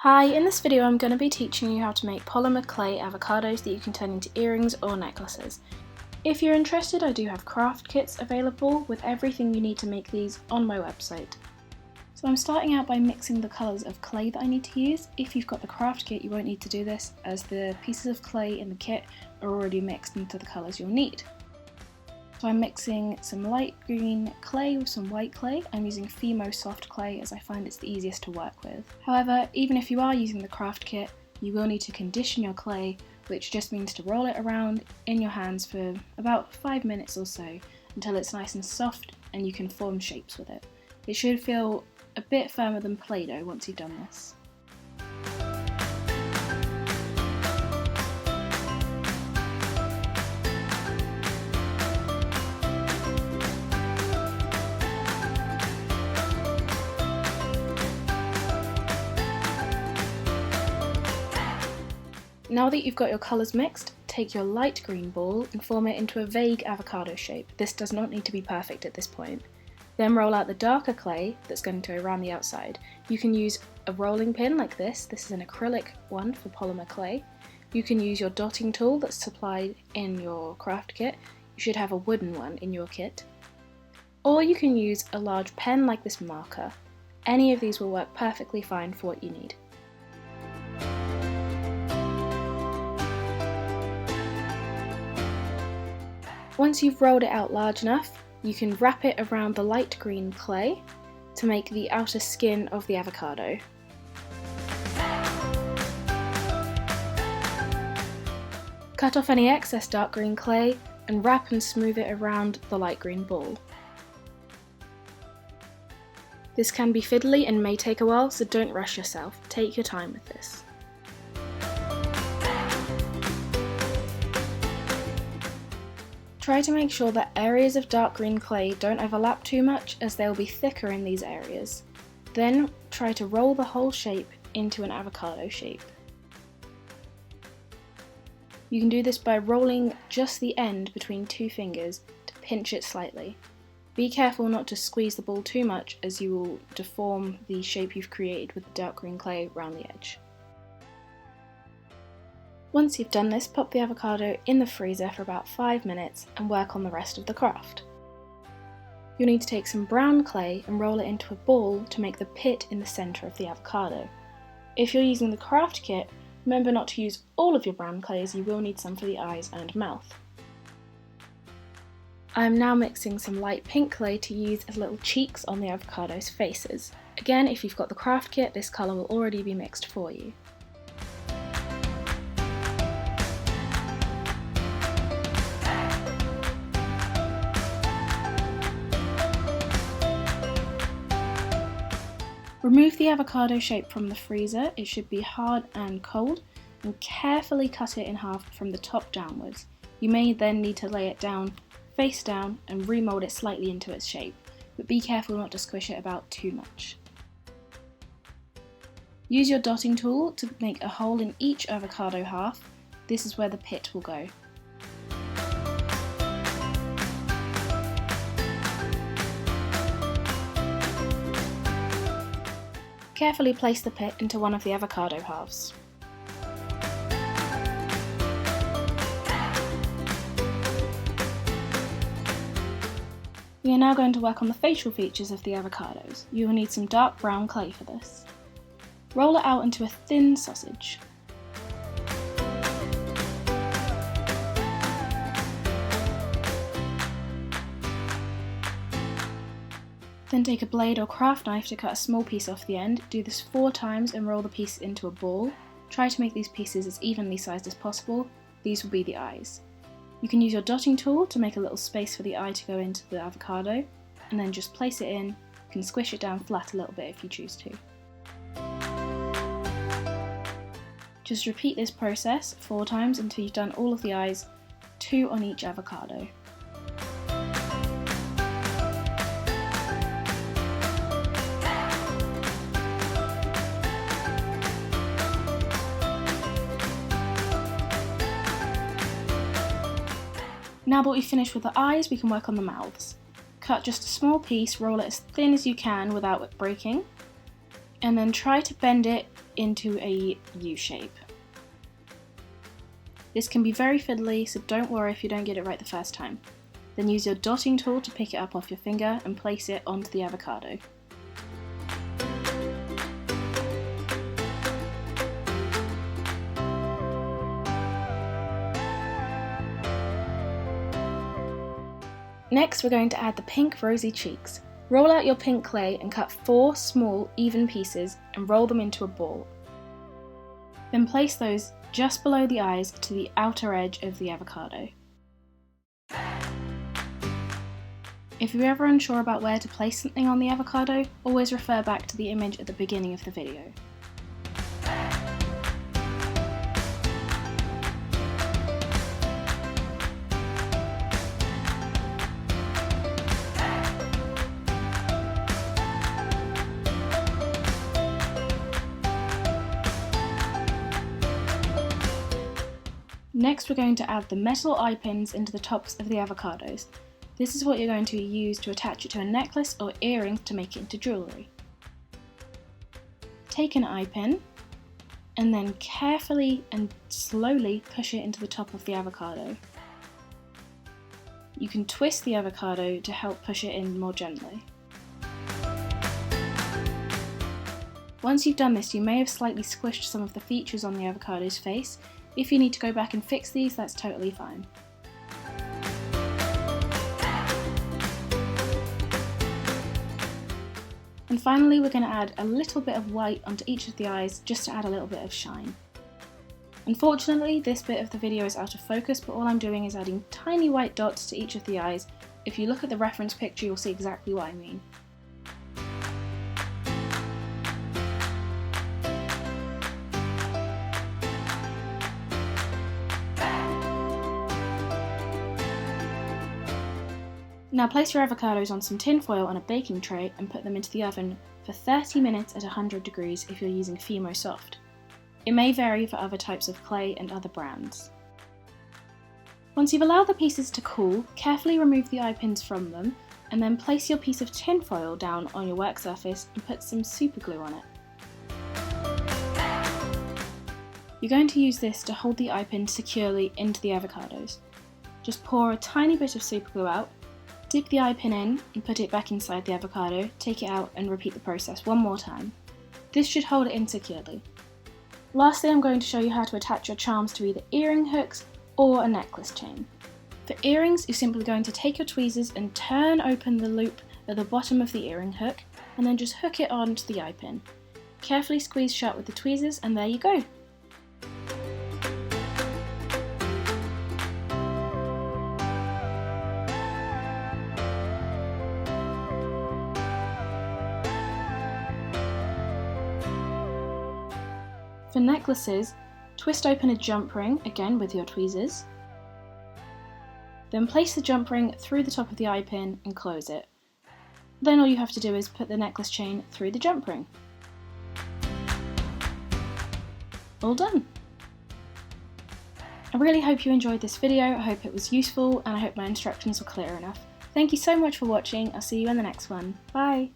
Hi, in this video I'm going to be teaching you how to make polymer clay avocados that you can turn into earrings or necklaces. If you're interested, I do have craft kits available with everything you need to make these on my website. So I'm starting out by mixing the colours of clay that I need to use. If you've got the craft kit you won't need to do this, as the pieces of clay in the kit are already mixed into the colours you'll need. So I'm mixing some light green clay with some white clay. I'm using Fimo soft clay as I find it's the easiest to work with. However, even if you are using the craft kit, you will need to condition your clay, which just means to roll it around in your hands for about 5 minutes or so until it's nice and soft and you can form shapes with it. It should feel a bit firmer than Play-Doh once you've done this. Now that you've got your colours mixed, take your light green ball and form it into a vague avocado shape. This does not need to be perfect at this point. Then roll out the darker clay that's going to go around the outside. You can use a rolling pin like this. This is an acrylic one for polymer clay. You can use your dotting tool that's supplied in your craft kit. You should have a wooden one in your kit. Or you can use a large pen like this marker. Any of these will work perfectly fine for what you need. Once you've rolled it out large enough, you can wrap it around the light green clay to make the outer skin of the avocado. Cut off any excess dark green clay and wrap and smooth it around the light green ball. This can be fiddly and may take a while, so don't rush yourself. Take your time with this. Try to make sure that areas of dark green clay don't overlap too much, as they will be thicker in these areas. Then try to roll the whole shape into an avocado shape. You can do this by rolling just the end between two fingers to pinch it slightly. Be careful not to squeeze the ball too much, as you will deform the shape you've created with the dark green clay around the edge. Once you've done this, pop the avocado in the freezer for about 5 minutes and work on the rest of the craft. You'll need to take some brown clay and roll it into a ball to make the pit in the centre of the avocado. If you're using the craft kit, remember not to use all of your brown clay, as you will need some for the eyes and mouth. I am now mixing some light pink clay to use as little cheeks on the avocado's faces. Again, if you've got the craft kit, this colour will already be mixed for you. Remove the avocado shape from the freezer. It should be hard and cold, and carefully cut it in half from the top downwards. You may then need to lay it down face down and remold it slightly into its shape, but be careful not to squish it about too much. Use your dotting tool to make a hole in each avocado half. This is where the pit will go. Carefully place the pit into one of the avocado halves. We are now going to work on the facial features of the avocados. You will need some dark brown clay for this. Roll it out into a thin sausage. Then take a blade or craft knife to cut a small piece off the end. Do this 4 times and roll the piece into a ball. Try to make these pieces as evenly sized as possible. These will be the eyes. You can use your dotting tool to make a little space for the eye to go into the avocado, and then just place it in. You can squish it down flat a little bit if you choose to. Just repeat this process 4 times until you've done all of the eyes, 2 on each avocado. Now that we've finished with the eyes, we can work on the mouths. Cut just a small piece, roll it as thin as you can without it breaking, and then try to bend it into a U shape. This can be very fiddly, so don't worry if you don't get it right the first time. Then use your dotting tool to pick it up off your finger and place it onto the avocado. Next, we're going to add the pink rosy cheeks. Roll out your pink clay and cut 4 small, even pieces and roll them into a ball. Then place those just below the eyes to the outer edge of the avocado. If you're ever unsure about where to place something on the avocado, always refer back to the image at the beginning of the video. Next, we're going to add the metal eye pins into the tops of the avocados. This is what you're going to use to attach it to a necklace or earrings to make it into jewellery. Take an eye pin and then carefully and slowly push it into the top of the avocado. You can twist the avocado to help push it in more gently. Once you've done this, you may have slightly squished some of the features on the avocado's face. If you need to go back and fix these, that's totally fine. And finally, we're going to add a little bit of white onto each of the eyes just to add a little bit of shine. Unfortunately, this bit of the video is out of focus, but all I'm doing is adding tiny white dots to each of the eyes. If you look at the reference picture, you'll see exactly what I mean. Now place your avocados on some tin foil on a baking tray and put them into the oven for 30 minutes at 100 degrees if you're using Fimo Soft. It may vary for other types of clay and other brands. Once you've allowed the pieces to cool, carefully remove the eye pins from them and then place your piece of tin foil down on your work surface and put some super glue on it. You're going to use this to hold the eye pin securely into the avocados. Just pour a tiny bit of super glue out, dip the eye pin in and put it back inside the avocado, take it out and repeat the process one more time. This should hold it in securely. Lastly, I'm going to show you how to attach your charms to either earring hooks or a necklace chain. For earrings, you're simply going to take your tweezers and turn open the loop at the bottom of the earring hook and then just hook it onto the eye pin. Carefully squeeze shut with the tweezers and there you go! For necklaces, twist open a jump ring, again with your tweezers. Then place the jump ring through the top of the eye pin and close it. Then all you have to do is put the necklace chain through the jump ring. All done! I really hope you enjoyed this video, I hope it was useful and I hope my instructions were clear enough. Thank you so much for watching, I'll see you in the next one. Bye!